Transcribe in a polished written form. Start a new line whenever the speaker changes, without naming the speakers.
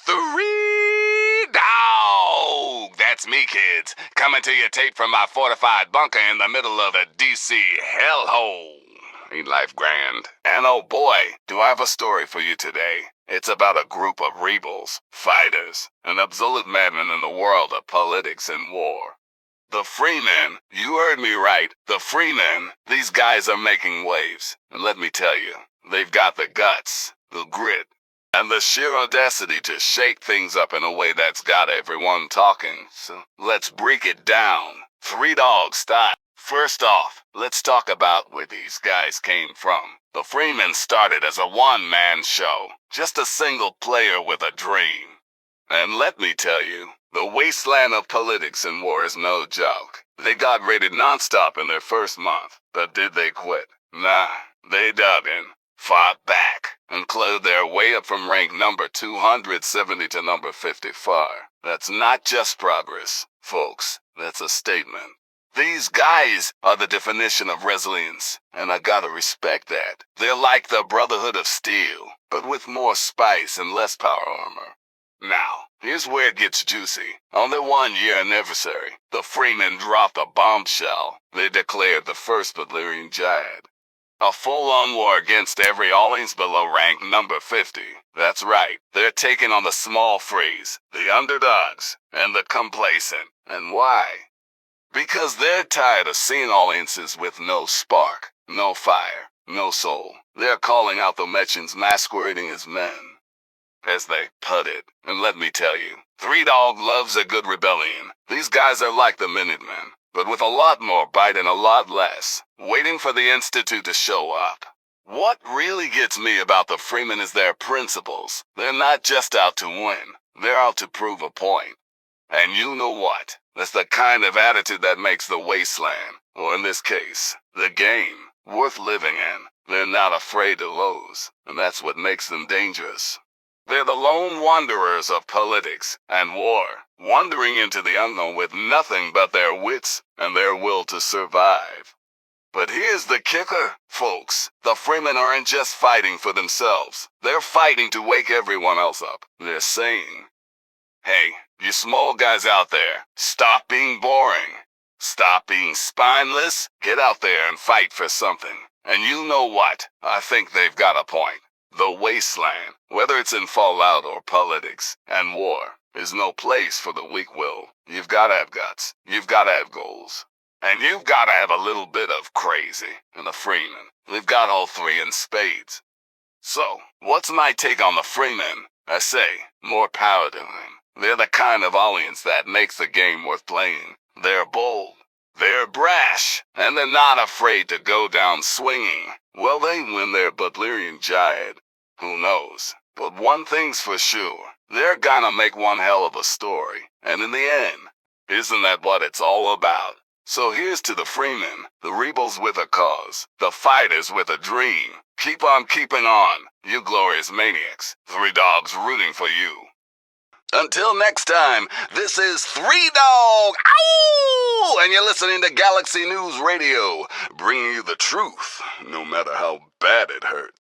Three Dog! That's me, kids, coming to you taped from my fortified bunker in the middle of a DC hellhole. Ain't life grand? And oh boy, do I have a story for you today. It's about a group of rebels, fighters, and absolute madmen in the world of politics and war. The Fremen, you heard me right, the Fremen, these guys are making waves. And let me tell you, they've got the guts, the grit, and the sheer audacity to shake things up in a way that's got everyone talking. So let's break it down. Three Dog style. First off, let's talk about where these guys came from. The Fremen started as a one-man show, just a single player with a dream. And let me tell you, the wasteland of politics and war is no joke. They got rated non-stop in their first month, but did they quit? Nah, they dug in, fought back, and clawed their way up from rank number 270 to number 54. That's not just progress, folks. That's a statement. These guys are the definition of resilience, and I gotta respect that. They're like the Brotherhood of Steel, but with more spice and less power armor. Now, here's where it gets juicy. On their 1-year anniversary, the Fremen dropped a bombshell. They declared the first Valyrian Jihad. A full-on war against every audience below rank number 50. That's right, they're taking on the small frees, the underdogs, and the complacent. And why? Because they're tired of seeing audiences with no spark, no fire, no soul. They're calling out the Mechans masquerading as men, as they put it. And let me tell you, Three Dog loves a good rebellion. These guys are like the Minutemen, but with a lot more bite and a lot less, waiting for the Institute to show up. What really gets me about the Fremen is their principles. They're not just out to win, they're out to prove a point. And you know what? That's the kind of attitude that makes the wasteland, or in this case, the game, worth living in. They're not afraid to lose, and that's what makes them dangerous. They're the lone wanderers of politics and war, wandering into the unknown with nothing but their wits and their will to survive. But here's the kicker, folks. The Fremen aren't just fighting for themselves. They're fighting to wake everyone else up. They're saying, hey, you small guys out there, stop being boring. Stop being spineless. Get out there and fight for something. And you know what? I think they've got a point. The wasteland, whether it's in Fallout or politics and war, is no place for the weak-willed. You've got to have guts. You've got to have goals. And you've got to have a little bit of crazy. And the Fremen, they've got all three in spades. So, what's my take on the Fremen? I say, more power to them. They're the kind of audience that makes the game worth playing. They're bold. They're brash, and they're not afraid to go down swinging. Will they win their Valyrian Jihad? Who knows? But one thing's for sure. They're gonna make one hell of a story. And in the end, isn't that what it's all about? So here's to the Fremen, the rebels with a cause, the fighters with a dream. Keep on keeping on, you glorious maniacs. Three Dogs rooting for you. Until next time, this is Three Dog, ow! And you're listening to Galaxy News Radio, bringing you the truth, no matter how bad it hurts.